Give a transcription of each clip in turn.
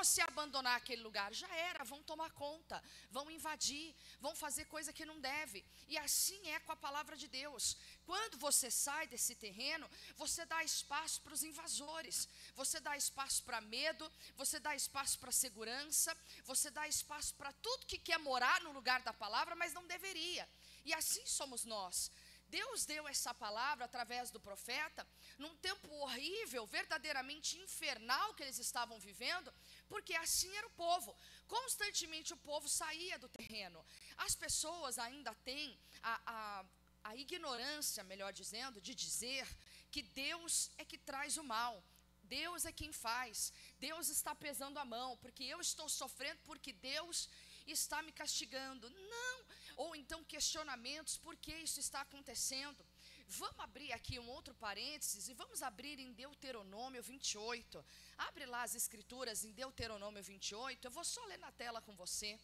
você abandonar aquele lugar, já era, vão tomar conta, vão invadir, vão fazer coisa que não deve. E assim é com a palavra de Deus. Quando você sai desse terreno, você dá espaço para os invasores, você dá espaço para medo, você dá espaço para segurança, você dá espaço para tudo que quer morar no lugar da palavra, mas não deveria. E assim somos nós. Deus deu essa palavra através do profeta, num tempo horrível, verdadeiramente infernal que eles estavam vivendo, porque assim era o povo. Constantemente o povo saía do terreno. As pessoas ainda têm a ignorância, melhor dizendo, de dizer que Deus é que traz o mal. Deus é quem faz. Deus está pesando a mão, porque eu estou sofrendo, porque Deus está me castigando. Não. Ou então questionamentos, por que isso está acontecendo? Vamos abrir aqui um outro parênteses e vamos abrir em Deuteronômio 28. Abre lá as escrituras em Deuteronômio 28. Eu vou só ler na tela com você.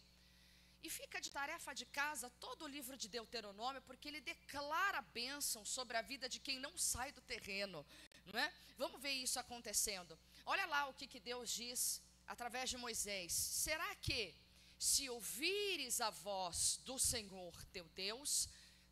E fica de tarefa de casa todo o livro de Deuteronômio, porque ele declara bênção sobre a vida de quem não sai do terreno, não é? Vamos ver isso acontecendo. Olha lá o que Deus diz através de Moisés. Será que, se ouvires a voz do Senhor teu Deus,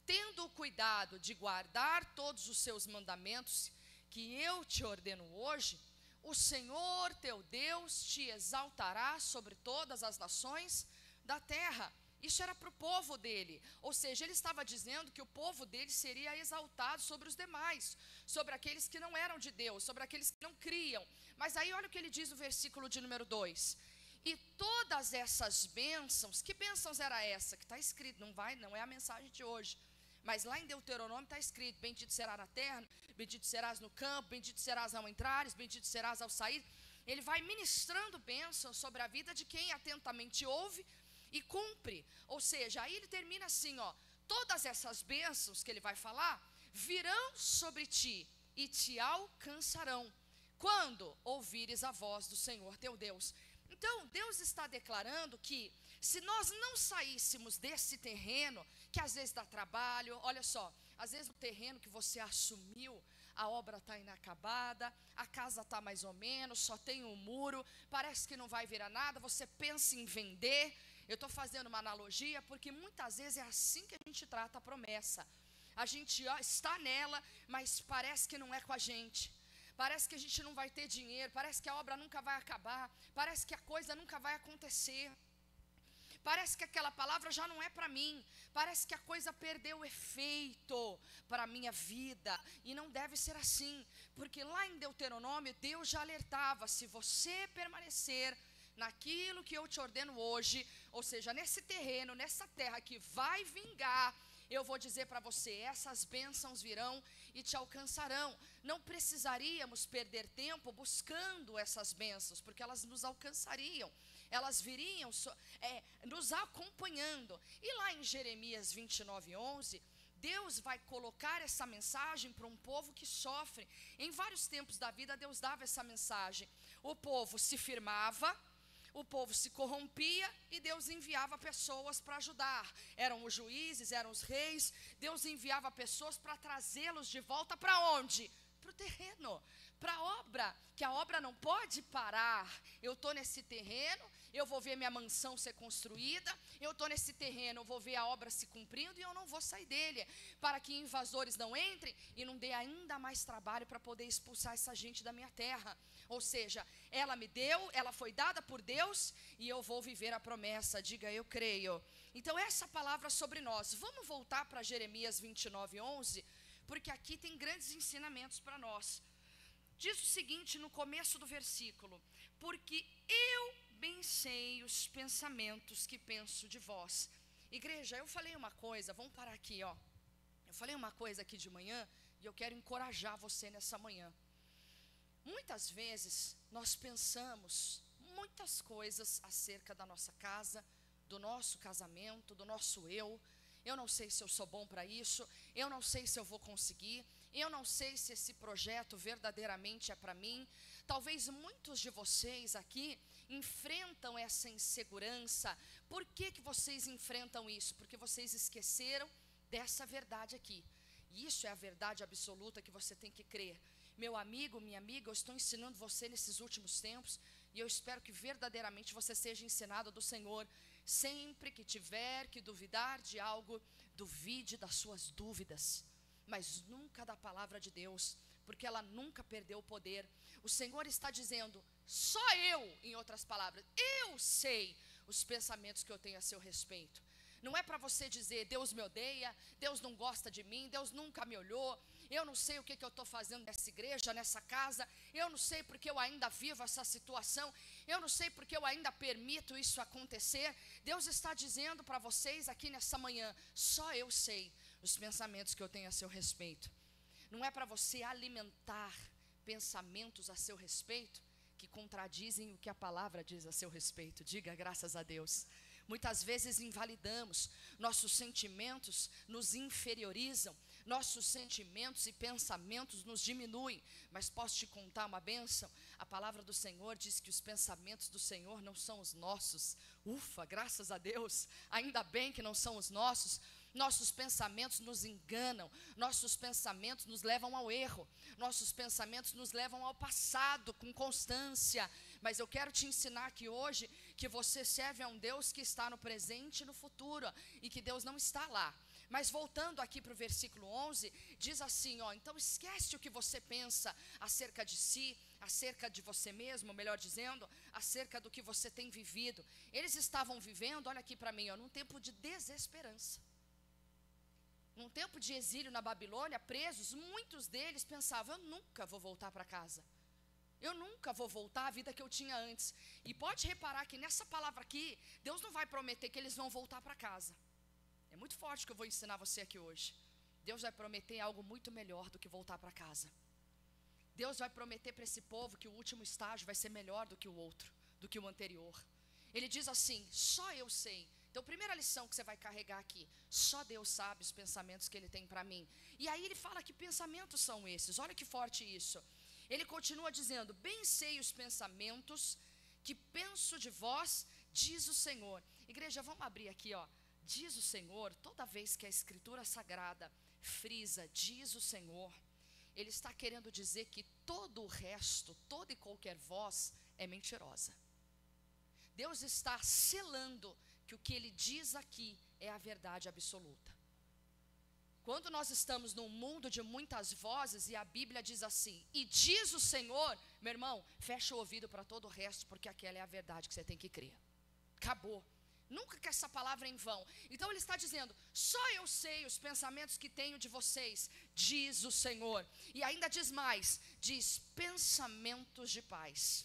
tendo o cuidado de guardar todos os seus mandamentos que eu te ordeno hoje, o Senhor teu Deus te exaltará sobre todas as nações da terra. Isso era para o povo dele, ou seja, ele estava dizendo que o povo dele seria exaltado sobre os demais, sobre aqueles que não eram de Deus, sobre aqueles que não criam. Mas aí olha o que ele diz no versículo de número 2. E todas essas bênçãos, que bênçãos era essa? Que está escrito, não é a mensagem de hoje, mas lá em Deuteronômio está escrito: bendito será na terra, bendito serás no campo, bendito serás ao entrares, bendito serás ao sair. Ele vai ministrando bênçãos sobre a vida de quem atentamente ouve e cumpre. Ou seja, aí ele termina assim, ó: todas essas bênçãos que ele vai falar virão sobre ti e te alcançarão quando ouvires a voz do Senhor teu Deus. Então Deus está declarando que se nós não saíssemos desse terreno, que às vezes dá trabalho, olha só, às vezes o terreno que você assumiu, a obra está inacabada, a casa está mais ou menos, só tem um muro, parece que não vai virar nada, você pensa em vender. Eu estou fazendo uma analogia porque muitas vezes é assim que a gente trata a promessa. A gente está nela, mas parece que não é com a gente. Parece que a gente não vai ter dinheiro, parece que a obra nunca vai acabar, parece que a coisa nunca vai acontecer. Parece que aquela palavra já não é para mim, parece que a coisa perdeu efeito para a minha vida, e não deve ser assim, porque lá em Deuteronômio Deus já alertava: se você permanecer naquilo que eu te ordeno hoje, ou seja, nesse terreno, nessa terra que vai vingar, eu vou dizer para você, essas bênçãos virão e te alcançarão. Não precisaríamos perder tempo buscando essas bênçãos, porque elas nos alcançariam, elas viriam nos acompanhando. E lá em Jeremias 29:11, Deus vai colocar essa mensagem para um povo que sofre. Em vários tempos da vida Deus dava essa mensagem. O povo se firmava, o povo se corrompia e Deus enviava pessoas para ajudar. Eram os juízes, eram os reis. Deus enviava pessoas para trazê-los de volta para onde? Para o terreno, para a obra, que a obra não pode parar. Eu estou nesse terreno, eu vou ver minha mansão ser construída, eu estou nesse terreno, eu vou ver a obra se cumprindo e eu não vou sair dele, para que invasores não entrem e não dê ainda mais trabalho para poder expulsar essa gente da minha terra. Ou seja, ela me deu, ela foi dada por Deus e eu vou viver a promessa. Diga: eu creio. Então essa palavra sobre nós. Vamos voltar para Jeremias 29:11, porque aqui tem grandes ensinamentos para nós. Diz o seguinte no começo do versículo: porque eu bem sei os pensamentos que penso de vós. Igreja, eu falei uma coisa, vamos parar aqui, ó. Eu falei uma coisa aqui de manhã e eu quero encorajar você nessa manhã. Muitas vezes nós pensamos muitas coisas acerca da nossa casa, do nosso casamento, do nosso eu. Eu não sei se eu sou bom para isso, eu não sei se eu vou conseguir, eu não sei se esse projeto verdadeiramente é para mim. Talvez muitos de vocês aqui enfrentam essa insegurança. Por que vocês enfrentam isso? Porque vocês esqueceram dessa verdade aqui. E isso é a verdade absoluta que você tem que crer. Meu amigo, minha amiga, eu estou ensinando você nesses últimos tempos E eu espero que verdadeiramente você seja ensinado do Senhor. Sempre que tiver que duvidar de algo, duvide das suas dúvidas, mas nunca da palavra de Deus, porque ela nunca perdeu o poder. O Senhor está dizendo, só eu, em outras palavras, eu sei os pensamentos que eu tenho a seu respeito. Não é para você dizer, Deus me odeia, Deus não gosta de mim, Deus nunca me olhou, eu não sei o que eu estou fazendo nessa igreja, nessa casa, eu não sei porque eu ainda vivo essa situação, eu não sei porque eu ainda permito isso acontecer. Deus está dizendo para vocês aqui nessa manhã, só eu sei os pensamentos que eu tenho a seu respeito. Não é para você alimentar pensamentos a seu respeito que contradizem o que a palavra diz a seu respeito. Diga graças a Deus. Muitas vezes invalidamos, nossos sentimentos nos inferiorizam, nossos sentimentos e pensamentos nos diminuem. Mas posso te contar uma bênção? A palavra do Senhor diz que os pensamentos do Senhor não são os nossos. Ufa, graças a Deus, ainda bem que não são os nossos. Nossos pensamentos nos enganam, nossos pensamentos nos levam ao erro, nossos pensamentos nos levam ao passado com constância. Mas eu quero te ensinar aqui hoje que você serve a um Deus que está no presente e no futuro, e que Deus não está lá. Mas voltando aqui para o versículo 11, diz assim, então esquece o que você pensa acerca de si, acerca de você mesmo, melhor dizendo, acerca do que você tem vivido. Eles estavam vivendo, olha aqui para mim, num tempo de desesperança. Num tempo de exílio na Babilônia, presos, muitos deles pensavam, eu nunca vou voltar para casa. Eu nunca vou voltar à vida que eu tinha antes. E pode reparar que nessa palavra aqui, Deus não vai prometer que eles vão voltar para casa. É muito forte que eu vou ensinar você aqui hoje. Deus vai prometer algo muito melhor do que voltar para casa. Deus vai prometer para esse povo que o último estágio vai ser melhor do que o outro, do que o anterior. Ele diz assim, só eu sei. Então, primeira lição que você vai carregar aqui, só Deus sabe os pensamentos que Ele tem para mim. E aí ele fala que pensamentos são esses, olha que forte isso. Ele continua dizendo, bem sei os pensamentos que penso de vós, diz o Senhor. Igreja, vamos abrir aqui, diz o Senhor, toda vez que a Escritura Sagrada frisa, diz o Senhor, Ele está querendo dizer que todo o resto, toda e qualquer voz é mentirosa. Deus está selando que o que Ele diz aqui é a verdade absoluta. Quando nós estamos num mundo de muitas vozes e a Bíblia diz assim, e diz o Senhor, meu irmão, fecha o ouvido para todo o resto, porque aquela é a verdade que você tem que crer. Acabou. Nunca que essa palavra é em vão. Então Ele está dizendo, só eu sei os pensamentos que tenho de vocês, diz o Senhor. E ainda diz mais, diz pensamentos de paz.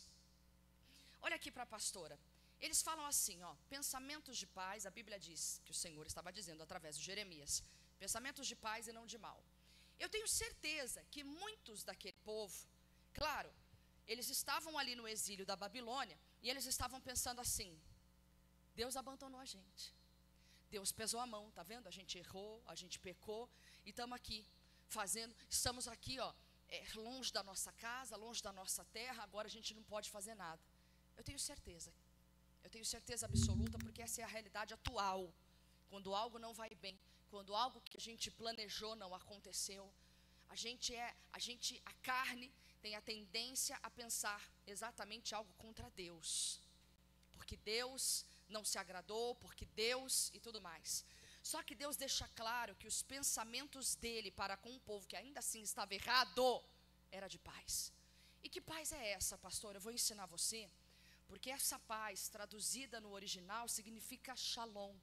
Olha aqui para a pastora. Eles falam assim, pensamentos de paz, a Bíblia diz, que o Senhor estava dizendo através de Jeremias, pensamentos de paz e não de mal. Eu tenho certeza que muitos daquele povo, claro, eles estavam ali no exílio da Babilônia, e eles estavam pensando assim, Deus abandonou a gente, Deus pesou a mão, tá vendo? A gente errou, a gente pecou, e estamos aqui, longe da nossa casa, longe da nossa terra, agora a gente não pode fazer nada. Eu tenho certeza absoluta, porque essa é a realidade atual. Quando algo não vai bem, quando algo que a gente planejou não aconteceu, a carne tem a tendência a pensar exatamente algo contra Deus, porque Deus não se agradou, porque Deus e tudo mais. Só que Deus deixa claro que os pensamentos dele para com um povo que ainda assim estava errado, era de paz. E que paz é essa, pastor? Eu vou ensinar você. Porque essa paz, traduzida no original, significa shalom.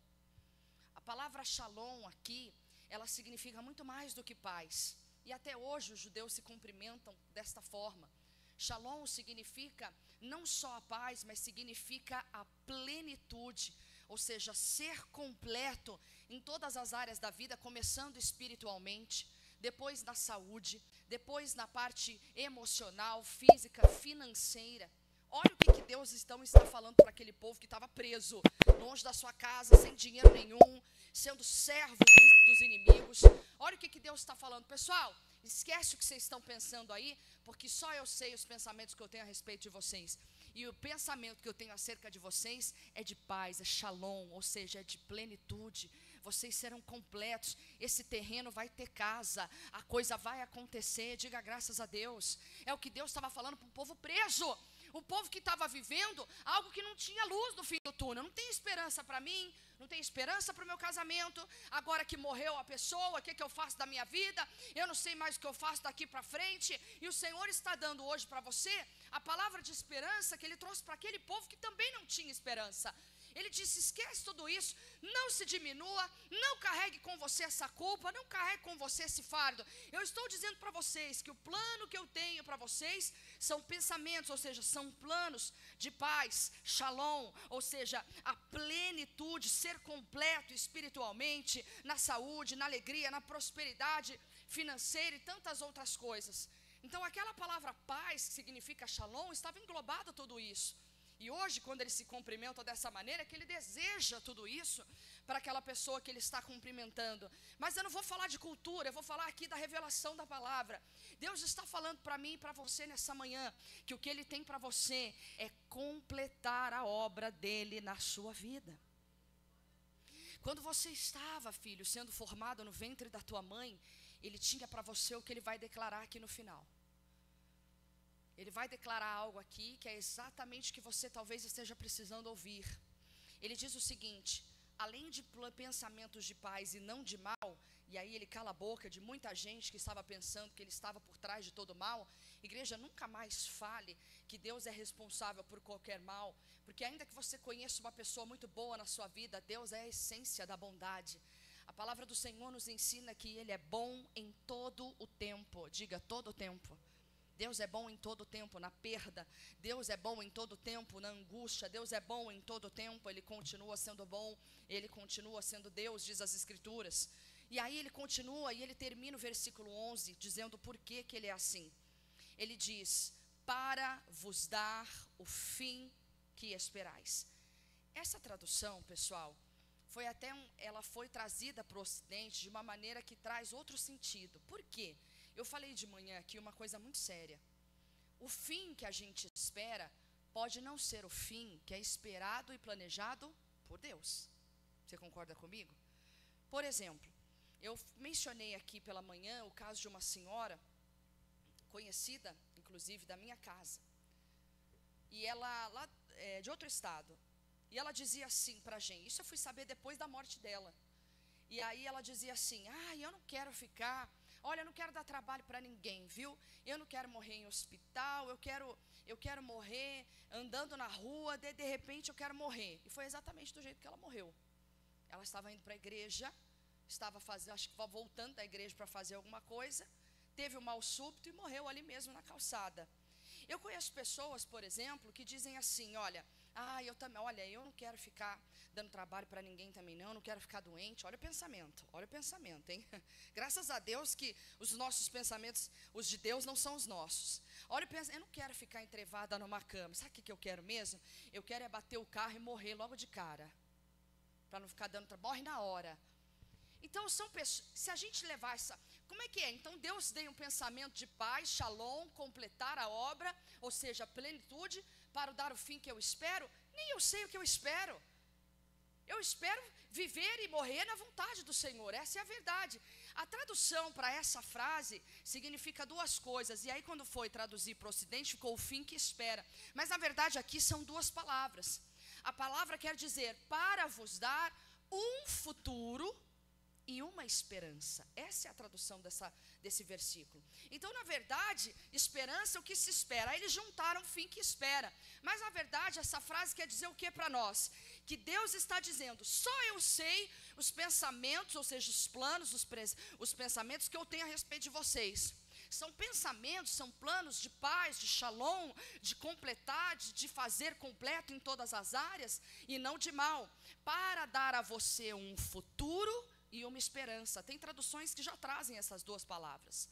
A palavra shalom aqui, ela significa muito mais do que paz. E até hoje os judeus se cumprimentam desta forma. Shalom significa não só a paz, mas significa a plenitude. Ou seja, ser completo em todas as áreas da vida, começando espiritualmente, depois na saúde, depois na parte emocional, física, financeira. Olha o que Deus está falando para aquele povo que estava preso, longe da sua casa, sem dinheiro nenhum, sendo servos dos inimigos. Olha o que Deus está falando. Pessoal, esquece o que vocês estão pensando aí, porque só eu sei os pensamentos que eu tenho a respeito de vocês. E o pensamento que eu tenho acerca de vocês é de paz, é shalom, ou seja, é de plenitude. Vocês serão completos, esse terreno vai ter casa, a coisa vai acontecer, diga graças a Deus. É o que Deus estava falando para o povo preso. Um povo que estava vivendo algo que não tinha luz no fim do túnel. Não tem esperança para mim, não tem esperança para o meu casamento. Agora que morreu a pessoa, o que eu faço da minha vida? Eu não sei mais o que eu faço daqui para frente. E o Senhor está dando hoje para você a palavra de esperança que Ele trouxe para aquele povo que também não tinha esperança. Ele disse: esquece tudo isso, não se diminua, não carregue com você essa culpa, não carregue com você esse fardo. Eu estou dizendo para vocês que o plano que eu tenho para vocês são pensamentos, ou seja, são planos de paz, shalom, ou seja, a plenitude, ser completo espiritualmente, na saúde, na alegria, na prosperidade financeira e tantas outras coisas. Então aquela palavra paz, que significa shalom, estava englobada tudo isso. E hoje, quando ele se cumprimenta dessa maneira, é que ele deseja tudo isso para aquela pessoa que ele está cumprimentando. Mas eu não vou falar de cultura, eu vou falar aqui da revelação da palavra. Deus está falando para mim e para você nessa manhã, que o que Ele tem para você é completar a obra dEle na sua vida. Quando você estava, filho, sendo formado no ventre da tua mãe, Ele tinha para você o que Ele vai declarar aqui no final. Ele vai declarar algo aqui que é exatamente o que você talvez esteja precisando ouvir. Ele diz o seguinte: além de pensamentos de paz e não de mal, e aí ele cala a boca de muita gente que estava pensando que ele estava por trás de todo mal. Igreja, nunca mais fale que Deus é responsável por qualquer mal, porque ainda que você conheça uma pessoa muito boa na sua vida, Deus é a essência da bondade. A palavra do Senhor nos ensina que Ele é bom em todo o tempo. Diga, todo o tempo. Deus é bom em todo o tempo na perda. Deus é bom em todo o tempo na angústia. Deus é bom em todo o tempo. Ele continua sendo bom. Ele continua sendo Deus, diz as Escrituras. E aí ele continua e ele termina o versículo 11 dizendo por que Ele é assim. Ele diz: para vos dar o fim que esperais. Essa tradução, pessoal, ela foi trazida para o Ocidente de uma maneira que traz outro sentido. Por quê? Eu falei de manhã aqui uma coisa muito séria. O fim que a gente espera pode não ser o fim que é esperado e planejado por Deus. Você concorda comigo? Por exemplo, eu mencionei aqui pela manhã o caso de uma senhora conhecida, inclusive da minha casa. E ela lá de outro estado. E ela dizia assim para a gente, isso eu fui saber depois da morte dela. E aí ela dizia assim: eu não quero ficar... Olha, eu não quero dar trabalho para ninguém, viu? Eu não quero morrer em hospital, eu quero morrer andando na rua, de repente eu quero morrer. E foi exatamente do jeito que ela morreu. Ela estava indo para a igreja, acho que voltando da igreja para fazer alguma coisa, teve um mal súbito e morreu ali mesmo na calçada. Eu conheço pessoas, por exemplo, que dizem assim: eu não quero ficar dando trabalho para ninguém também não quero ficar doente. Olha o pensamento, hein? Graças a Deus que os nossos pensamentos, os de Deus não são os nossos. Olha o pensamento: eu não quero ficar entrevada numa cama. Sabe o que eu quero mesmo? Eu quero é bater o carro e morrer logo de cara, para não ficar dando trabalho, morre na hora. Então são pessoas, se a gente levar essa... Como é que é? Então Deus deu um pensamento de paz, shalom, completar a obra, ou seja, plenitude, para dar o fim que eu espero. Nem eu sei o que eu espero. Eu espero viver e morrer na vontade do Senhor, essa é a verdade. A tradução para essa frase significa duas coisas, e aí quando foi traduzir para o Ocidente ficou o fim que espera. Mas na verdade aqui são duas palavras. A palavra quer dizer para vos dar um futuro e uma esperança. Essa é a tradução desse versículo. Então, na verdade, esperança é o que se espera. Aí eles juntaram o fim que espera. Mas, na verdade, essa frase quer dizer o que para nós? Que Deus está dizendo: só eu sei os pensamentos, ou seja, os planos, os pensamentos que eu tenho a respeito de vocês. São pensamentos, são planos de paz, de shalom, de completar, de fazer completo em todas as áreas, e não de mal, para dar a você um futuro e uma esperança. Tem traduções que já trazem essas duas palavras.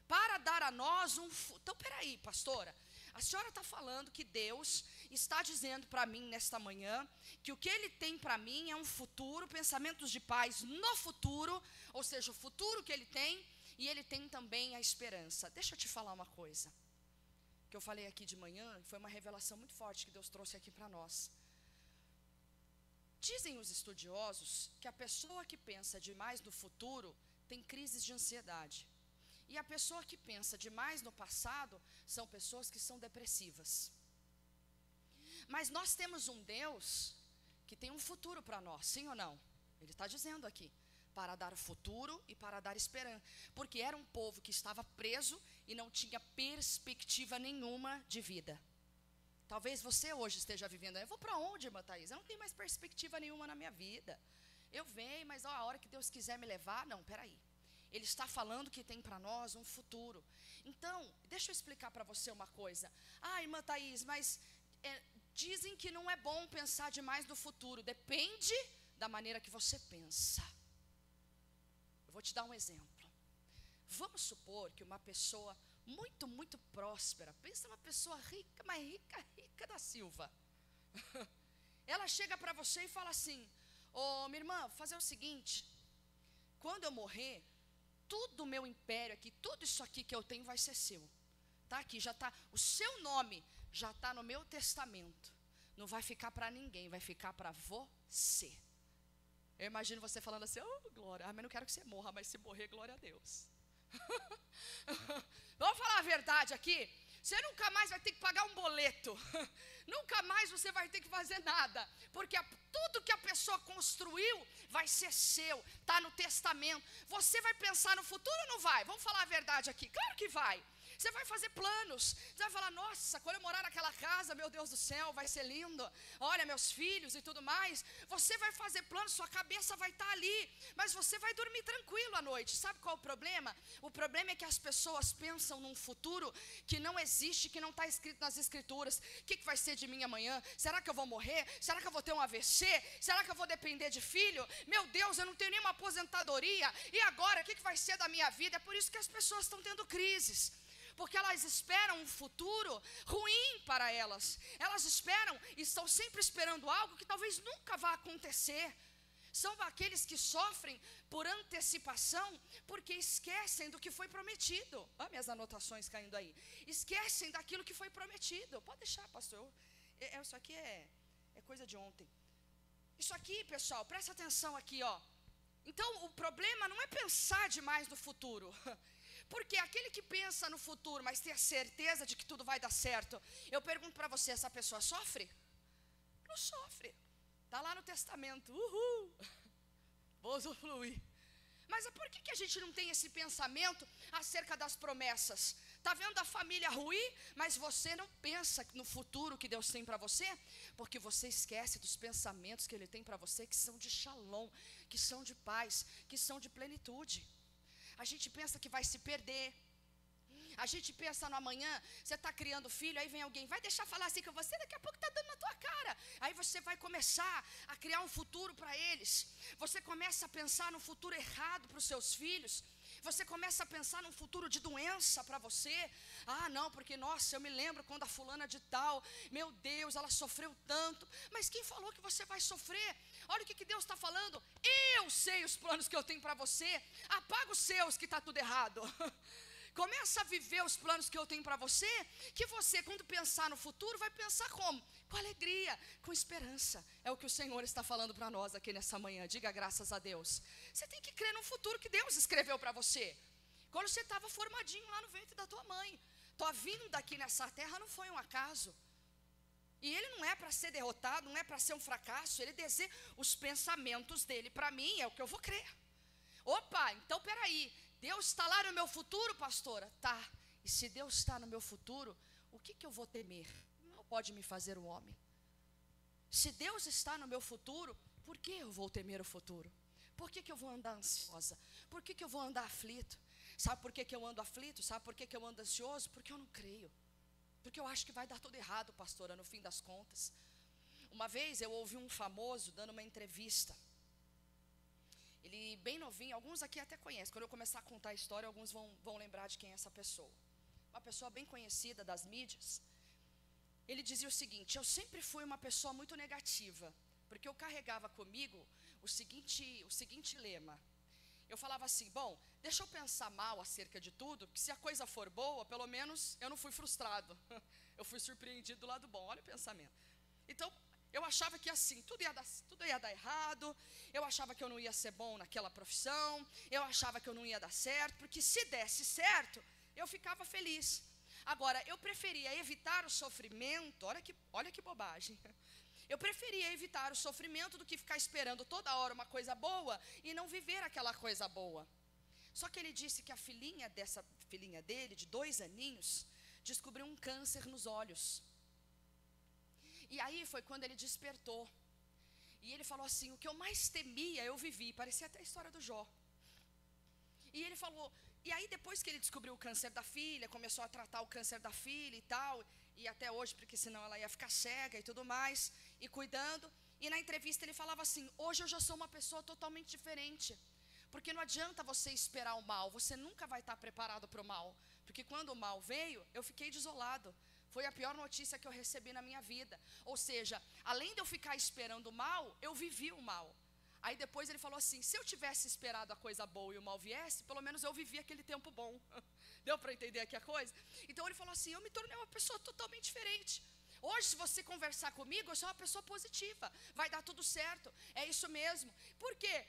Para dar a nós um... Então, peraí, pastora, a senhora está falando que Deus está dizendo para mim nesta manhã que o que Ele tem para mim é um futuro, pensamentos de paz no futuro, ou seja, o futuro que Ele tem, e Ele tem também a esperança. Deixa eu te falar uma coisa, que eu falei aqui de manhã, foi uma revelação muito forte que Deus trouxe aqui para nós. Dizem os estudiosos que a pessoa que pensa demais no futuro tem crises de ansiedade. E a pessoa que pensa demais no passado são pessoas que são depressivas. Mas nós temos um Deus que tem um futuro para nós, sim ou não? Ele está dizendo aqui, para dar futuro e para dar esperança, porque era um povo que estava preso e não tinha perspectiva nenhuma de vida. Talvez você hoje esteja vivendo, eu vou para onde, irmã Thaís? Eu não tenho mais perspectiva nenhuma na minha vida. Eu venho, mas a hora que Deus quiser me levar, não, peraí. Ele está falando que tem para nós um futuro. Então, deixa eu explicar para você uma coisa. Irmã Thaís, mas dizem que não é bom pensar demais no futuro. Depende da maneira que você pensa. Eu vou te dar um exemplo. Vamos supor que uma pessoa muito, muito próspera, pensa numa pessoa rica, mas rica da Silva. Ela chega para você e fala assim: minha irmã, vou fazer o seguinte, quando eu morrer, tudo o meu império aqui, tudo isso aqui que eu tenho vai ser seu. Tá aqui, já está, o seu nome já está no meu testamento. Não vai ficar para ninguém, vai ficar para você. Eu imagino você falando assim: glória, mas não quero que você morra, mas se morrer, glória a Deus. Vamos falar a verdade aqui. Você nunca mais vai ter que pagar um boleto. Nunca mais você vai ter que fazer nada. Porque tudo que a pessoa construiu vai ser seu. Está no testamento. Você vai pensar no futuro ou não vai? Vamos falar a verdade aqui. Claro que vai. Você vai fazer planos. Você vai falar: nossa, quando eu morar naquela casa, meu Deus do céu, vai ser lindo. Olha, meus filhos e tudo mais. Você vai fazer planos, sua cabeça vai estar ali. Mas você vai dormir tranquilo à noite. Sabe qual é o problema? O problema é que as pessoas pensam num futuro que não existe, que não está escrito nas escrituras. O que vai ser de mim amanhã? Será que eu vou morrer? Será que eu vou ter um AVC? Será que eu vou depender de filho? Meu Deus, eu não tenho nenhuma aposentadoria. E agora, o que vai ser da minha vida? É por isso que as pessoas estão tendo crises. Porque elas esperam um futuro ruim para elas. Elas esperam, estão sempre esperando algo que talvez nunca vá acontecer. São aqueles que sofrem por antecipação, porque esquecem do que foi prometido. Olha minhas anotações caindo aí. Esquecem daquilo que foi prometido. Pode deixar, pastor. Isso aqui é coisa de ontem. Isso aqui, pessoal, presta atenção aqui, ó. Então, o problema não é pensar demais no futuro. Porque aquele que pensa no futuro, mas tem a certeza de que tudo vai dar certo, eu pergunto para você, essa pessoa sofre? Não sofre. Está lá no testamento. Uhul. Vou usufruir. Mas por que a gente não tem esse pensamento acerca das promessas? Está vendo a família ruir, mas você não pensa no futuro que Deus tem para você? Porque você esquece dos pensamentos que Ele tem para você, que são de shalom, que são de paz, que são de plenitude. A gente pensa que vai se perder. A gente pensa no amanhã. Você está criando filho, aí vem alguém, vai deixar falar assim com você, daqui a pouco está dando na tua cara. Aí você vai começar a criar um futuro para eles. Você começa a pensar no futuro errado para os seus filhos. Você começa a pensar num futuro de doença para você. Não, porque nossa, eu me lembro quando a fulana de tal, meu Deus, ela sofreu tanto. Mas quem falou que você vai sofrer? Olha o que Deus está falando. Eu sei os planos que eu tenho para você. Apaga os seus que está tudo errado. Começa a viver os planos que eu tenho para você, que você, quando pensar no futuro, vai pensar como? Com alegria, com esperança. É o que o Senhor está falando para nós aqui nessa manhã. Diga graças a Deus. Você tem que crer no futuro que Deus escreveu para você. Quando você estava formadinho lá no ventre da tua mãe. Tua vinda aqui nessa terra não foi um acaso. E Ele não é para ser derrotado, não é para ser um fracasso. Ele deseja os pensamentos dEle para mim, é o que eu vou crer. Opa, então peraí. Deus está lá no meu futuro, pastora? Tá. E se Deus está no meu futuro, o que eu vou temer? Não pode me fazer um homem. Se Deus está no meu futuro, por que eu vou temer o futuro? Por que eu vou andar ansiosa? Por que eu vou andar aflito? Sabe por que eu ando aflito? Sabe por que eu ando ansioso? Porque eu não creio. Porque eu acho que vai dar tudo errado, pastora, no fim das contas. Uma vez eu ouvi um famoso dando uma entrevista. Ele bem novinho, alguns aqui até conhecem. Quando eu começar a contar a história, alguns vão lembrar de quem é essa pessoa. Uma pessoa bem conhecida das mídias. Ele dizia o seguinte: eu sempre fui uma pessoa muito negativa, porque eu carregava comigo o seguinte lema. Eu falava assim: bom, deixa eu pensar mal acerca de tudo, que se a coisa for boa, pelo menos eu não fui frustrado. Eu fui surpreendido do lado bom. Olha o pensamento. Então, eu achava que assim, tudo ia dar errado. Eu achava que eu não ia ser bom naquela profissão. Eu achava que eu não ia dar certo, porque se desse certo, eu ficava feliz. Agora, eu preferia evitar o sofrimento, olha que bobagem. Eu preferia evitar o sofrimento do que ficar esperando toda hora uma coisa boa e não viver aquela coisa boa. Só que ele disse que a filhinha dele, de 2 aninhos, descobriu um câncer nos olhos. E aí foi quando ele despertou. E ele falou assim, o que eu mais temia eu vivi. Parecia até a história do Jó. E ele falou, e aí depois que ele descobriu o câncer da filha, começou a tratar o câncer da filha e tal, e até hoje, porque senão ela ia ficar cega e tudo mais, e cuidando. E na entrevista ele falava assim, hoje eu já sou uma pessoa totalmente diferente. Porque não adianta você esperar o mal, você nunca vai estar preparado para o mal. Porque quando o mal veio, eu fiquei desolado. Foi a pior notícia que eu recebi na minha vida. Ou seja, além de eu ficar esperando o mal, eu vivi o mal. Aí depois ele falou assim, se eu tivesse esperado a coisa boa e o mal viesse, pelo menos eu vivi aquele tempo bom. Deu para entender aqui a coisa? Então ele falou assim, eu me tornei uma pessoa totalmente diferente. Hoje, se você conversar comigo, eu sou uma pessoa positiva. Vai dar tudo certo. É isso mesmo. Por quê?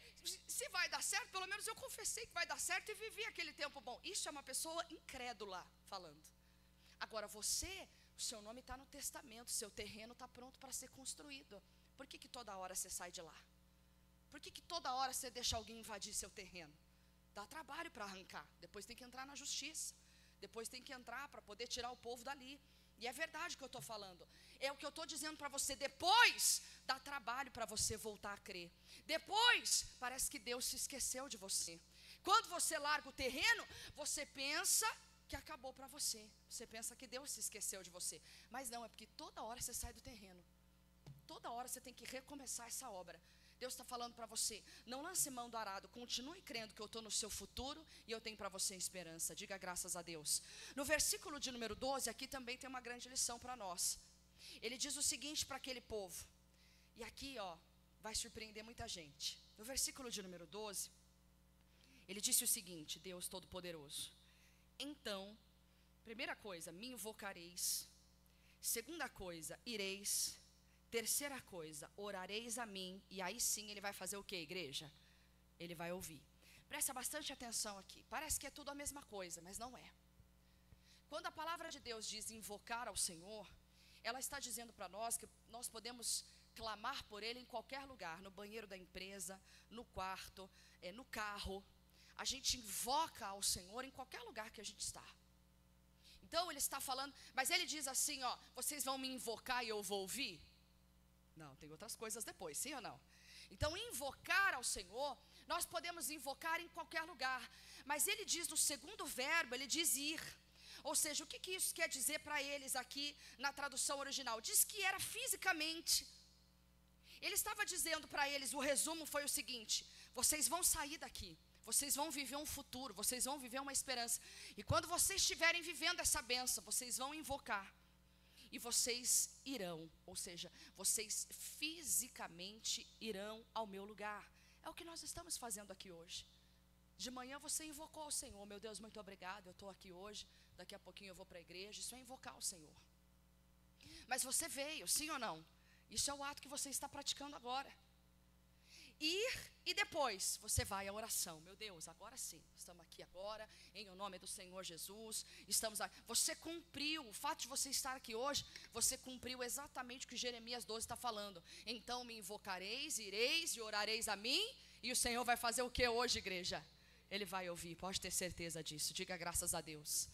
Se vai dar certo, pelo menos eu confessei que vai dar certo e vivi aquele tempo bom. Isso é uma pessoa incrédula falando. Agora você, o seu nome está no testamento, seu terreno está pronto para ser construído. Por que toda hora você sai de lá? Por que toda hora você deixa alguém invadir seu terreno? Dá trabalho para arrancar. Depois tem que entrar na justiça. Depois tem que entrar para poder tirar o povo dali. E é verdade o que eu estou falando. É o que eu estou dizendo para você. Depois dá trabalho para você voltar a crer. Depois parece que Deus se esqueceu de você. Quando você larga o terreno, você pensa que acabou para você. Você pensa que Deus se esqueceu de você. Mas não, é porque toda hora você sai do terreno. Toda hora você tem que recomeçar essa obra. Deus está falando para você, não lance mão do arado, continue crendo que eu estou no seu futuro e eu tenho para você esperança. Diga graças a Deus. No versículo de número 12, aqui também tem uma grande lição para nós. Ele diz o seguinte para aquele povo, e aqui vai surpreender muita gente. No versículo de número 12, ele disse o seguinte, Deus Todo-Poderoso, então, primeira coisa, me invocareis. Segunda coisa, ireis. Terceira coisa, orareis a mim. E aí sim ele vai fazer o que, igreja? Ele vai ouvir. Presta bastante atenção aqui. Parece que é tudo a mesma coisa, mas não é. Quando a palavra de Deus diz invocar ao Senhor, ela está dizendo para nós que nós podemos clamar por Ele em qualquer lugar. No banheiro da empresa, no quarto, no carro. A gente invoca ao Senhor em qualquer lugar que a gente está. Então ele está falando, mas ele diz assim, vocês vão me invocar e eu vou ouvir? Não, tem outras coisas depois, sim ou não? Então, invocar ao Senhor, nós podemos invocar em qualquer lugar. Mas ele diz no segundo verbo, ele diz ir. Ou seja, o que isso quer dizer para eles aqui na tradução original? Diz que era fisicamente. Ele estava dizendo para eles, o resumo foi o seguinte, vocês vão sair daqui. Vocês vão viver um futuro, vocês vão viver uma esperança. E quando vocês estiverem vivendo essa bênção, vocês vão invocar. E vocês irão, ou seja, vocês fisicamente irão ao meu lugar. É o que nós estamos fazendo aqui hoje. De manhã você invocou ao Senhor, meu Deus, muito obrigado, eu estou aqui hoje, daqui a pouquinho eu vou para a igreja, isso é invocar o Senhor. Mas você veio, sim ou não? Isso é o ato que você está praticando agora. Ir e depois você vai à oração. Meu Deus, agora sim, estamos aqui agora, em nome do Senhor Jesus, estamos aqui. Você cumpriu, o fato de você estar aqui hoje, você cumpriu exatamente o que Jeremias 12 está falando. Então me invocareis, ireis e orareis a mim, e o Senhor vai fazer o que hoje, igreja? Ele vai ouvir, pode ter certeza disso, diga graças a Deus.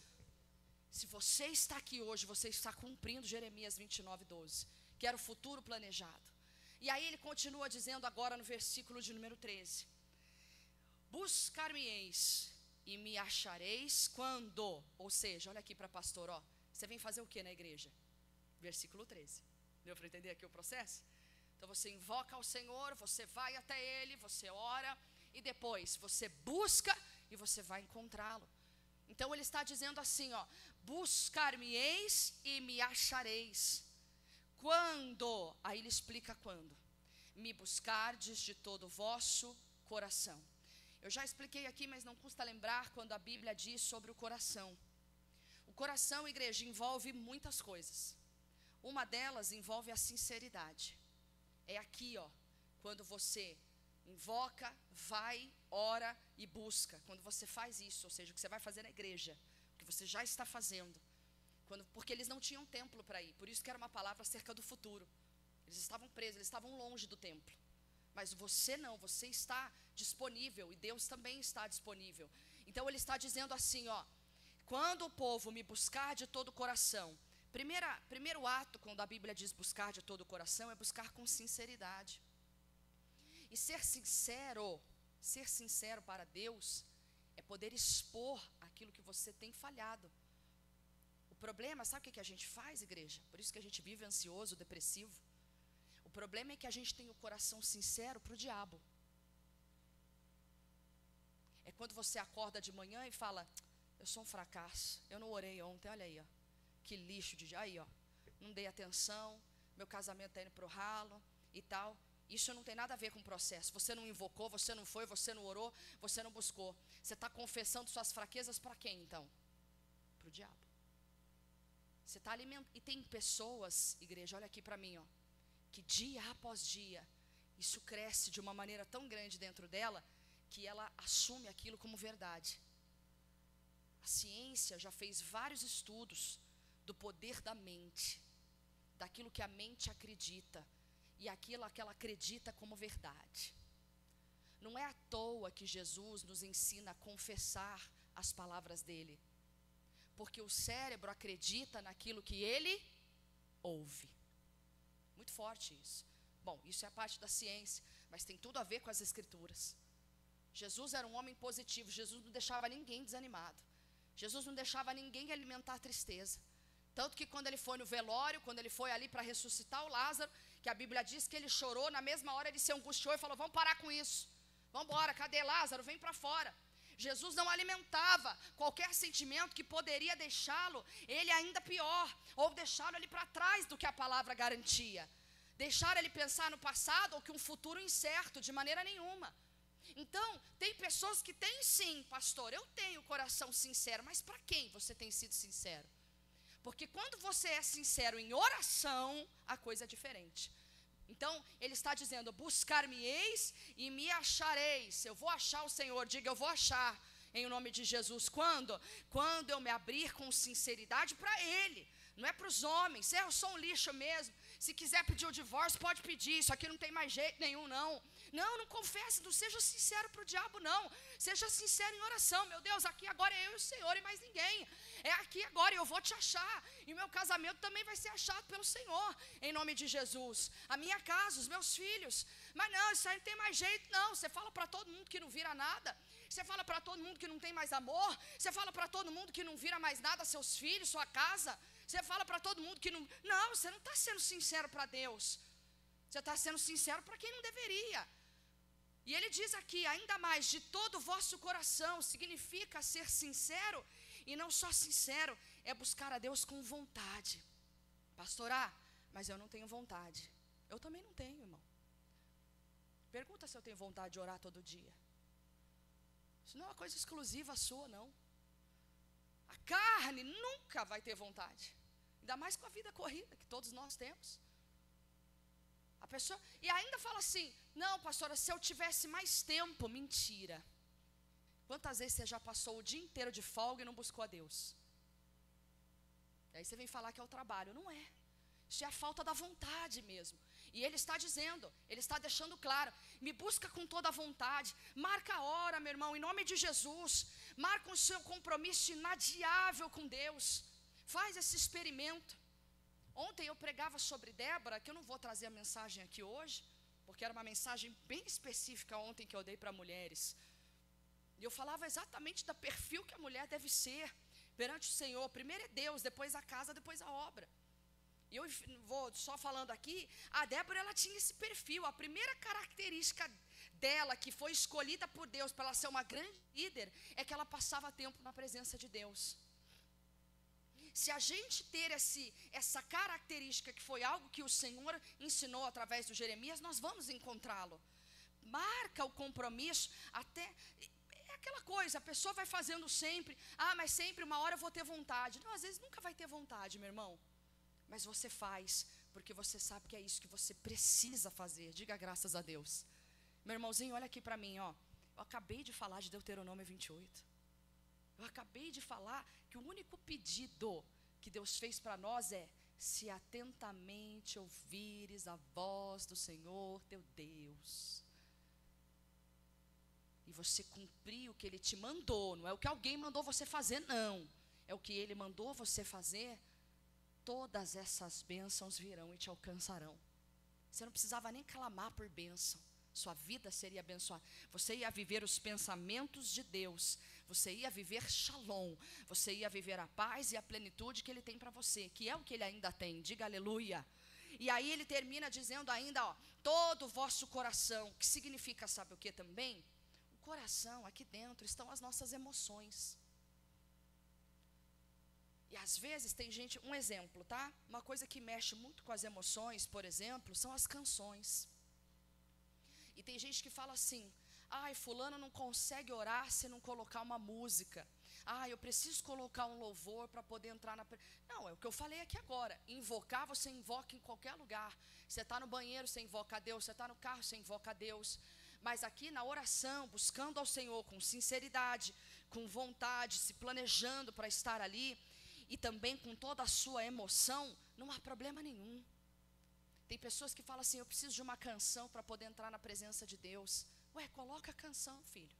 Se você está aqui hoje, você está cumprindo Jeremias 29:12, que era o futuro planejado. E aí ele continua dizendo agora no versículo de número 13. Buscar-me-eis e me achareis quando, ou seja, olha aqui para pastor, você vem fazer o que na igreja? Versículo 13. Deu para entender aqui o processo? Então você invoca ao Senhor, você vai até Ele, você ora e depois você busca e você vai encontrá-lo. Então ele está dizendo assim, buscar-me-eis e me achareis. Quando? Aí ele explica quando. Me buscardes de todo o vosso coração. Eu já expliquei aqui, mas não custa lembrar quando a Bíblia diz sobre o coração. O coração, igreja, envolve muitas coisas. Uma delas envolve a sinceridade. É aqui, quando você invoca, vai, ora e busca. Quando você faz isso, ou seja, o que você vai fazer na igreja, o que você já está fazendo. Porque eles não tinham templo para ir. Por isso que era uma palavra acerca do futuro. Eles estavam presos, eles estavam longe do templo. Mas você não, você está disponível e Deus também está disponível. Então ele está dizendo assim, ó: quando o povo me buscar de todo o coração. Primeiro ato, quando a Bíblia diz buscar de todo o coração, é buscar com sinceridade. E ser sincero para Deus, é poder expor aquilo que você tem falhado. O problema, sabe o que a gente faz, igreja? Por isso que a gente vive ansioso, depressivo. O problema é que a gente tem o coração sincero para o diabo. É quando você acorda de manhã e fala: eu sou um fracasso, eu não orei ontem, olha aí, ó, que lixo de dia, aí, ó, não dei atenção, meu casamento está indo para o ralo e tal. Isso não tem nada a ver com o processo. Você não invocou, você não foi, você não orou, você não buscou. Você está confessando suas fraquezas para quem então? Para o diabo. Você está alimentando. E tem pessoas, igreja, olha aqui para mim, ó, que dia após dia, isso cresce de uma maneira tão grande dentro dela, que ela assume aquilo como verdade. A ciência já fez vários estudos do poder da mente, daquilo que a mente acredita, e aquilo que ela acredita como verdade. Não é à toa que Jesus nos ensina a confessar as palavras dele, porque o cérebro acredita naquilo que ele ouve. Muito forte isso. Bom, isso é a parte da ciência, mas tem tudo a ver com as escrituras. Jesus era um homem positivo. Jesus não deixava ninguém desanimado. Jesus não deixava ninguém alimentar tristeza. Tanto que quando ele foi no velório, quando ele foi ali para ressuscitar o Lázaro, que a Bíblia diz que ele chorou, na mesma hora ele se angustiou e falou: vamos parar com isso, vamos embora, cadê Lázaro, vem para fora. Jesus não alimentava qualquer sentimento que poderia deixá-lo ele ainda pior, ou deixá-lo ali para trás do que a palavra garantia, deixar ele pensar no passado ou que um futuro incerto, de maneira nenhuma. Então, tem pessoas que têm sim, pastor, eu tenho coração sincero, mas para quem você tem sido sincero? Porque quando você é sincero em oração, a coisa é diferente. Então, ele está dizendo: buscar-me-eis e me achareis. Eu vou achar o Senhor, diga: eu vou achar, em nome de Jesus. Quando? Quando eu me abrir com sinceridade para Ele. Não é para os homens. Eu sou um lixo mesmo. Se quiser pedir o divórcio, pode pedir. Isso aqui não tem mais jeito nenhum, não. Não confesse, não seja sincero para o diabo, não. Seja sincero em oração. Meu Deus, aqui agora é eu e o Senhor e mais ninguém. É aqui agora e eu vou te achar. E o meu casamento também vai ser achado pelo Senhor, em nome de Jesus. A minha casa, os meus filhos. Mas não, isso aí não tem mais jeito, não. Você fala para todo mundo que não vira nada. Você fala para todo mundo que não tem mais amor. Você fala para todo mundo que não vira mais nada, seus filhos, sua casa. Você fala para todo mundo que não... Não, você não está sendo sincero para Deus. Você está sendo sincero para quem não deveria. E ele diz aqui: ainda mais de todo o vosso coração. Significa ser sincero. E não só sincero, é buscar a Deus com vontade. Pastorar, mas eu não tenho vontade. Eu também não tenho, irmão. Pergunta se eu tenho vontade de orar todo dia. Isso não é uma coisa exclusiva sua, não. A carne nunca vai ter vontade. Ainda mais com a vida corrida que todos nós temos. A pessoa, e ainda fala assim: não, pastora, se eu tivesse mais tempo. Mentira. Quantas vezes você já passou o dia inteiro de folga e não buscou a Deus? E aí você vem falar que é o trabalho. Não é. Isso é a falta da vontade mesmo. E ele está dizendo, ele está deixando claro: me busca com toda a vontade. Marca a hora, meu irmão, em nome de Jesus. Marca o seu compromisso inadiável com Deus. Faz esse experimento. Ontem eu pregava sobre Débora, que eu não vou trazer a mensagem aqui hoje, porque era uma mensagem bem específica ontem que eu dei para mulheres. E eu falava exatamente do perfil que a mulher deve ser perante o Senhor. Primeiro é Deus, depois a casa, depois a obra. E eu vou só falando aqui, a Débora, ela tinha esse perfil. A primeira característica dela, que foi escolhida por Deus para ela ser uma grande líder, é que ela passava tempo na presença de Deus. Se a gente ter essa característica, que foi algo que o Senhor ensinou através do Jeremias, nós vamos encontrá-lo. Marca o compromisso até... É aquela coisa, a pessoa vai fazendo sempre. Ah, mas sempre uma hora eu vou ter vontade. Não, às vezes nunca vai ter vontade, meu irmão. Mas você faz, porque você sabe que é isso que você precisa fazer. Diga graças a Deus. Meu irmãozinho, olha aqui para mim, ó. Eu acabei de falar de Deuteronômio 28. Eu acabei de falar que o único pedido que Deus fez para nós é: se atentamente ouvires a voz do Senhor teu Deus, e você cumprir o que Ele te mandou, não é o que alguém mandou você fazer, não, é o que Ele mandou você fazer, todas essas bênçãos virão e te alcançarão. Você não precisava nem clamar por bênção, sua vida seria abençoada. Você ia viver os pensamentos de Deus, você ia viver shalom, você ia viver a paz e a plenitude que Ele tem para você, que é o que Ele ainda tem, diga aleluia. E aí ele termina dizendo ainda, ó, todo o vosso coração, que significa, sabe o que também? O coração, aqui dentro estão as nossas emoções. E às vezes tem gente, um exemplo, tá? Uma coisa que mexe muito com as emoções, por exemplo, são as canções. E tem gente que fala assim: ai, fulano não consegue orar se não colocar uma música. Ah, eu preciso colocar um louvor para poder entrar na... Não, é o que eu falei aqui agora. Invocar, você invoca em qualquer lugar. Você está no banheiro, você invoca a Deus. Você está no carro, você invoca a Deus. Mas aqui na oração, buscando ao Senhor com sinceridade, com vontade, se planejando para estar ali, e também com toda a sua emoção, não há problema nenhum. Tem pessoas que falam assim: eu preciso de uma canção para poder entrar na presença de Deus. Ué, coloca a canção, filho.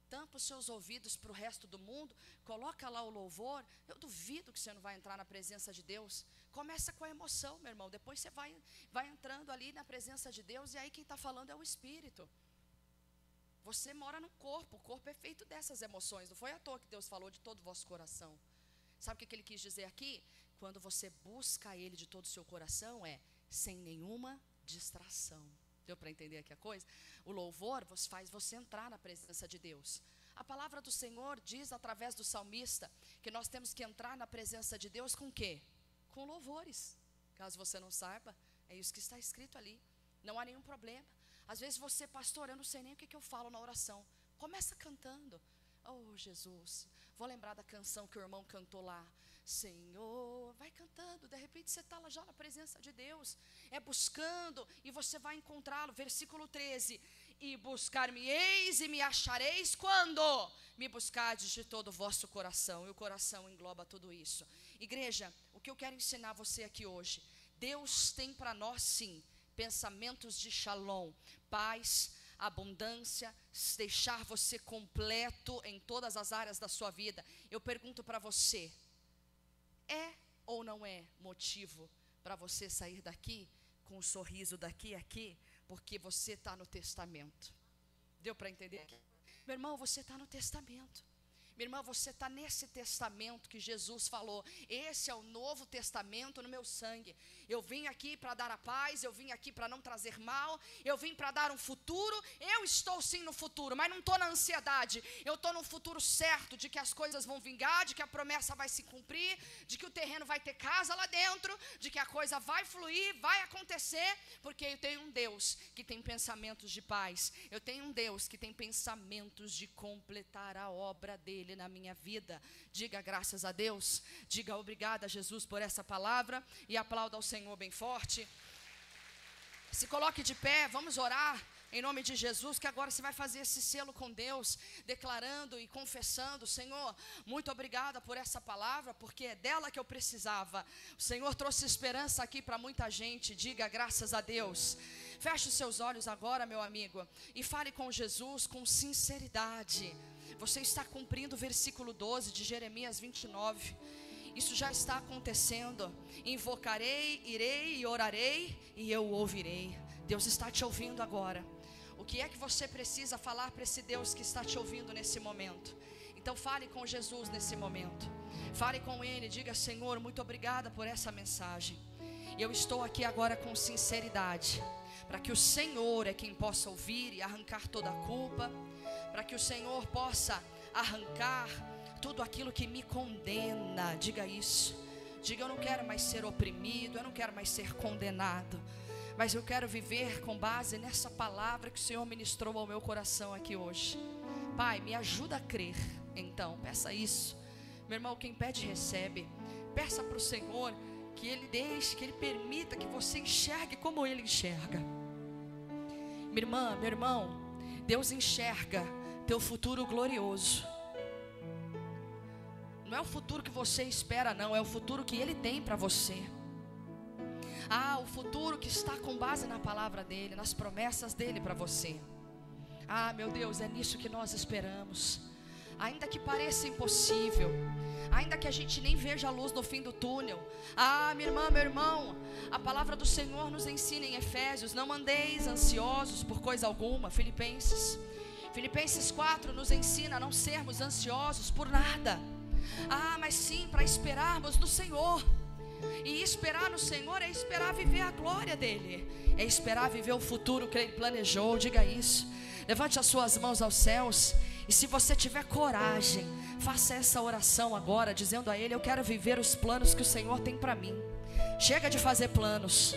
Tampa os seus ouvidos para o resto do mundo, coloca lá o louvor. Eu duvido que você não vai entrar na presença de Deus. Começa com a emoção, meu irmão. Depois você vai entrando ali na presença de Deus, e aí quem está falando é o Espírito. Você mora no corpo, o corpo é feito dessas emoções. Não foi à toa que Deus falou de todo o vosso coração. Sabe o que Ele quis dizer aqui? Quando você busca Ele de todo o seu coração, é sem nenhuma distração. Deu para entender aqui a coisa? O louvor faz você entrar na presença de Deus. A palavra do Senhor diz através do salmista que nós temos que entrar na presença de Deus com o quê? Com louvores. Caso você não saiba, é isso que está escrito ali. Não há nenhum problema. Às vezes você, pastor, eu não sei nem o que eu falo na oração. Começa cantando. Oh, Jesus, vou lembrar da canção que o irmão cantou lá. Senhor, vai cantando, de repente você está lá já na presença de Deus, é buscando, e você vai encontrá-lo, versículo 13, e buscar-me-eis e me achareis, quando? Me buscardes de todo o vosso coração, e o coração engloba tudo isso. Igreja, o que eu quero ensinar você aqui hoje, Deus tem para nós sim, pensamentos de shalom, paz, abundância, deixar você completo em todas as áreas da sua vida. Eu pergunto para você, é ou não é motivo para você sair daqui com um sorriso daqui a aqui, porque você está no testamento? Deu para entender? Meu irmão, você está no testamento. Minha irmã, você está nesse testamento que Jesus falou: esse é o novo testamento no meu sangue. Eu vim aqui para dar a paz, eu vim aqui para não trazer mal, eu vim para dar um futuro. Eu estou sim no futuro, mas não estou na ansiedade. Eu estou no futuro certo de que as coisas vão vingar, de que a promessa vai se cumprir, de que o terreno vai ter casa lá dentro, de que a coisa vai fluir, vai acontecer, porque eu tenho um Deus que tem pensamentos de paz. Eu tenho um Deus que tem pensamentos de completar a obra dele na minha vida. Diga graças a Deus, diga obrigada, Jesus, por essa palavra, e aplauda ao Senhor bem forte. Se coloque de pé, vamos orar em nome de Jesus, que agora você vai fazer esse selo com Deus, declarando e confessando: Senhor, muito obrigada por essa palavra, porque é dela que eu precisava. O Senhor trouxe esperança aqui para muita gente. Diga graças a Deus. Feche os seus olhos agora, meu amigo, e fale com Jesus com sinceridade. Você está cumprindo o versículo 12 de Jeremias 29. Isso já está acontecendo. Invocarei, irei e orarei, e eu ouvirei. Deus está te ouvindo agora. O que é que você precisa falar para esse Deus que está te ouvindo nesse momento? Então fale com Jesus nesse momento. Fale com Ele, diga: Senhor, muito obrigada por essa mensagem. Eu estou aqui agora com sinceridade, para que o Senhor é quem possa ouvir e arrancar toda a culpa, para que o Senhor possa arrancar tudo aquilo que me condena. Diga isso. Diga: eu não quero mais ser oprimido, eu não quero mais ser condenado, mas eu quero viver com base nessa palavra que o Senhor ministrou ao meu coração aqui hoje. Pai, me ajuda a crer. Então, peça isso. Meu irmão, quem pede recebe. Peça para o Senhor que Ele deixe, que Ele permita que você enxergue como Ele enxerga. Minha irmã, meu irmão, Deus enxerga teu futuro glorioso. Não é o futuro que você espera, não. É o futuro que Ele tem para você. O futuro que está com base na palavra dEle, nas promessas dEle para você. Meu Deus, é nisso que nós esperamos. Ainda que pareça impossível, ainda que a gente nem veja a luz no fim do túnel. Minha irmã, meu irmão, a palavra do Senhor nos ensina em Efésios: não andeis ansiosos por coisa alguma. Filipenses 4 nos ensina a não sermos ansiosos por nada. Mas sim para esperarmos no Senhor. E esperar no Senhor é esperar viver a glória dEle, é esperar viver o futuro que Ele planejou. Diga isso. Levante as suas mãos aos céus. E se você tiver coragem, faça essa oração agora, dizendo a Ele: eu quero viver os planos que o Senhor tem para mim. Chega de fazer planos,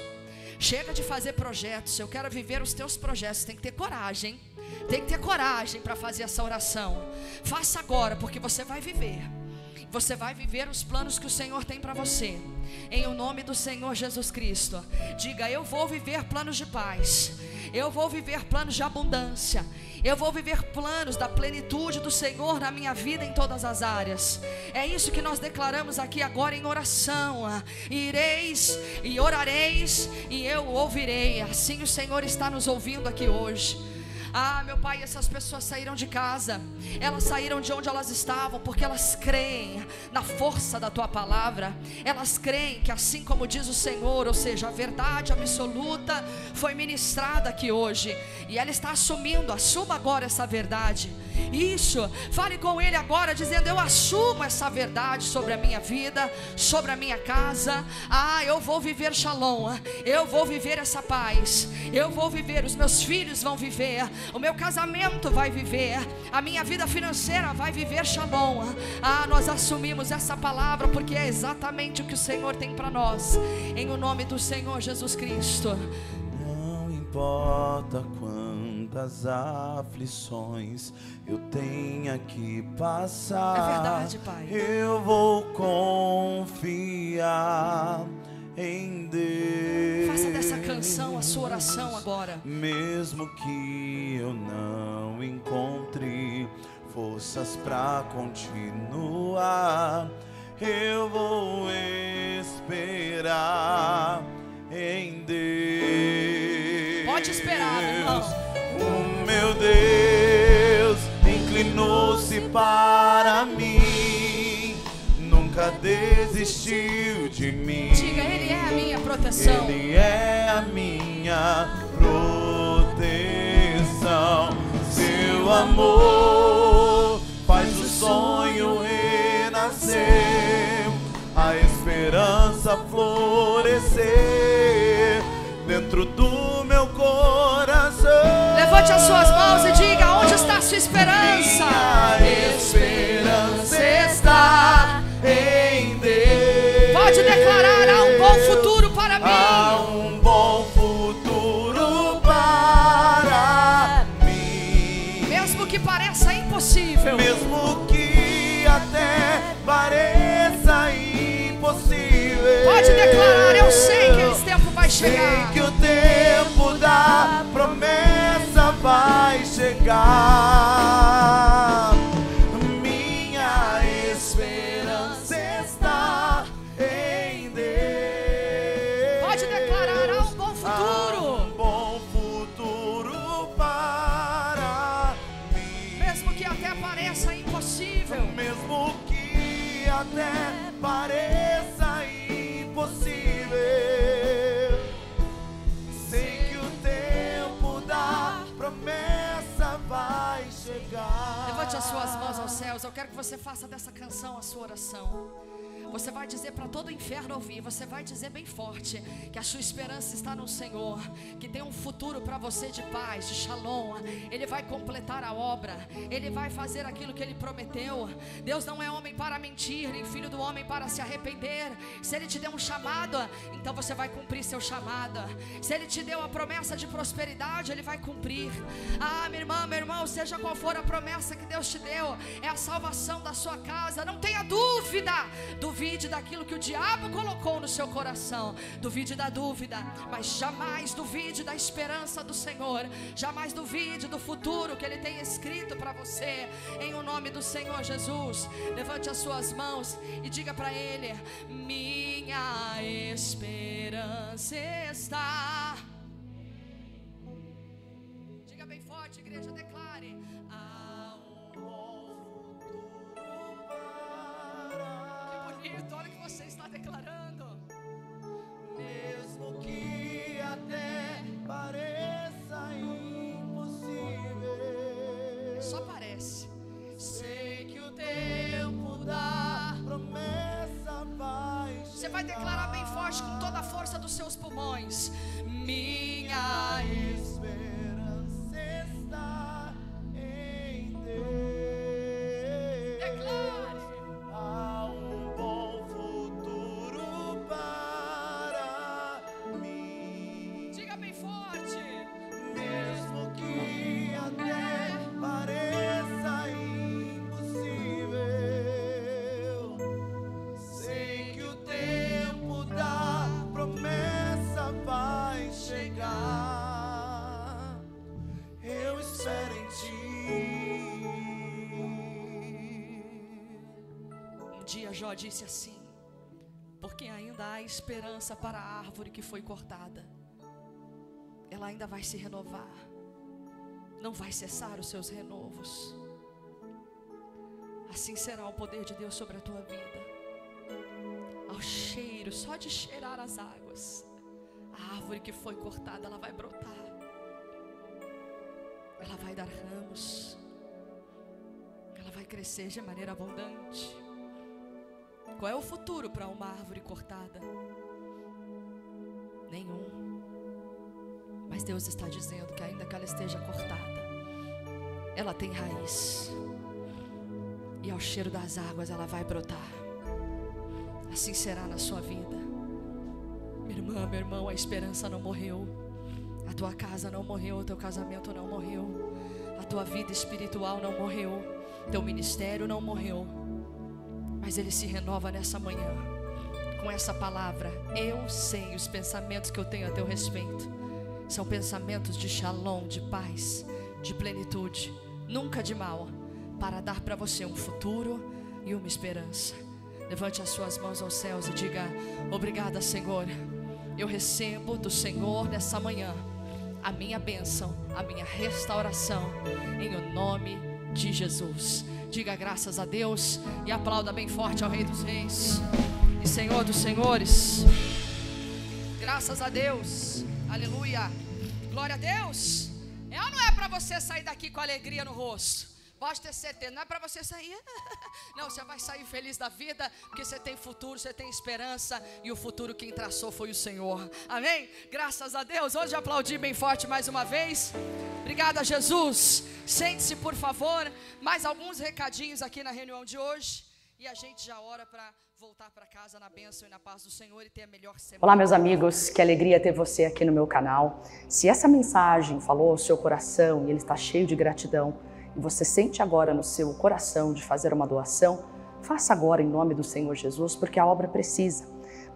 chega de fazer projetos. Eu quero viver os teus projetos. Tem que ter coragem. Tem que ter coragem para fazer essa oração. Faça agora, porque você vai viver. Você vai viver os planos que o Senhor tem para você. Em o nome do Senhor Jesus Cristo. Diga: eu vou viver planos de paz. Eu vou viver planos de abundância. Eu vou viver planos da plenitude do Senhor na minha vida em todas as áreas. É isso que nós declaramos aqui agora em oração. Ireis e orareis e eu ouvirei. Assim o Senhor está nos ouvindo aqui hoje. Meu Pai, essas pessoas saíram de casa, elas saíram de onde elas estavam, porque elas creem na força da Tua palavra. Elas creem que assim como diz o Senhor, ou seja, a verdade absoluta foi ministrada aqui hoje, e ela está assumindo. Assuma agora essa verdade. Isso, fale com Ele agora, dizendo: eu assumo essa verdade sobre a minha vida, sobre a minha casa. Eu vou viver shalom, eu vou viver essa paz, eu vou viver, os meus filhos vão viver, o meu casamento vai viver, a minha vida financeira vai viver shalom. Nós assumimos essa palavra, porque é exatamente o que o Senhor tem para nós, em o nome do Senhor Jesus Cristo. Não importa quantas aflições eu tenha que passar, é verdade, Pai. Eu vou confiar em Deus. Faça dessa canção a sua oração agora. Mesmo que eu não encontre forças para continuar, eu vou esperar em Deus. Pode esperar, irmão. O meu Deus inclinou-se para mim, nunca desistiu de mim. Diga: Ele é a minha proteção. Ele é a minha proteção. Seu amor faz o sonho renascer, a esperança florescer dentro do meu coração. Levante as suas mãos e diga: onde está a sua esperança? Minha esperança está em Deus. Pode declarar: há um bom futuro para mim. Há um bom futuro para mim. Mesmo que pareça impossível, mesmo que até pareça impossível, pode declarar: eu sei que esse tempo vai chegar. Sei que o tempo da promessa vai chegar. Minha esperança está em Deus. Pode declarar: há um bom futuro. Há um bom futuro para mim. Mesmo que até pareça impossível, mesmo que até pareça impossível, sei que o tempo da promessa vai chegar. levante as suas mãos aos céus. Eu quero que você faça dessa canção a sua oração. Você vai dizer para todo o inferno ouvir. Você vai dizer bem forte que a sua esperança está no Senhor, que tem um futuro para você de paz, de shalom. Ele vai completar a obra, Ele vai fazer aquilo que Ele prometeu. Deus não é homem para mentir, nem filho do homem para se arrepender. Se Ele te deu um chamado, então você vai cumprir seu chamado. Se Ele te deu a promessa de prosperidade, Ele vai cumprir. Minha irmã, meu irmão, seja qual for a promessa que Deus te deu, é a salvação da sua casa. Não tenha dúvida do duvide daquilo que o diabo colocou no seu coração. Duvide da dúvida, mas jamais duvide da esperança do Senhor. Jamais duvide do futuro que Ele tem escrito para você. Em o nome do Senhor Jesus, levante as suas mãos e diga para Ele: minha esperança está. Diga bem forte, igreja, declare: há um bom futuro para. Que bonito, olha o que você está declarando. Mesmo que até pareça impossível, Só parece. sei que o tempo da promessa vai chegar. Você vai declarar bem forte com toda a força dos seus pulmões: minha Esperança está em Deus. Declare. Há um bom futuro para mim. Diga bem forte. Mesmo que até pareça impossível, sei que o tempo da promessa vai chegar. Eu espero em ti. Um dia Jó disse assim: porque ainda há esperança para a árvore que foi cortada. Ela ainda vai se renovar. Não vai cessar os seus renovos. Assim será o poder de Deus sobre a tua vida. Ao cheiro, só de cheirar as águas, a árvore que foi cortada, ela vai brotar. Ela vai dar ramos. Ela vai crescer de maneira abundante. Qual é o futuro para uma árvore cortada? Nenhum. Mas Deus está dizendo que ainda que ela esteja cortada, ela tem raiz. E ao cheiro das águas ela vai brotar. Assim será na sua vida. Minha irmã, meu irmão, a esperança não morreu. A tua casa não morreu, o teu casamento não morreu. A tua vida espiritual não morreu. Teu ministério não morreu. Mas ele se renova nessa manhã com essa palavra: eu sei os pensamentos que eu tenho a teu respeito. São pensamentos de shalom, de paz, de plenitude, nunca de mal, para dar para você um futuro e uma esperança. Levante as suas mãos aos céus e diga: obrigada, Senhor. Eu recebo do Senhor nessa manhã a minha bênção, a minha restauração, em o nome de Jesus. Diga graças a Deus e aplauda bem forte ao Rei dos Reis e Senhor dos Senhores. Graças a Deus. Aleluia. Glória a Deus. É ou não é para você sair daqui com alegria no rosto? Pode ter certeza, não é para você sair. Não, você vai sair feliz da vida, porque você tem futuro, você tem esperança, e o futuro quem traçou foi o Senhor. Amém? Graças a Deus. Hoje aplaudi bem forte mais uma vez. Obrigada, Jesus. Sente-se, por favor. Mais alguns recadinhos aqui na reunião de hoje, e a gente já ora para voltar para casa na bênção e na paz do Senhor e ter a melhor semana. Olá, meus amigos, que alegria ter você aqui no meu canal. Se essa mensagem falou ao seu coração e ele está cheio de gratidão, e você sente agora no seu coração de fazer uma doação, faça agora em nome do Senhor Jesus, porque a obra precisa.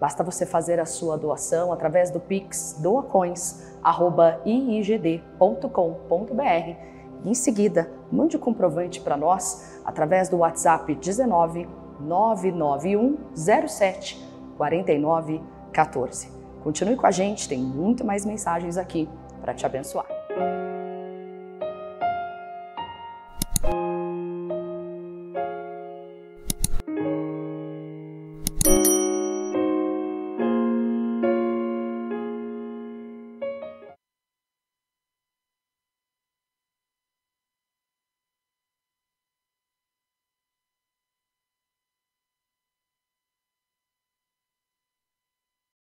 Basta você fazer a sua doação através do Pix doacoins@iigd.com.br e em seguida mande o comprovante para nós através do WhatsApp 19 991 07 49 14. Continue com a gente, tem muito mais mensagens aqui para te abençoar.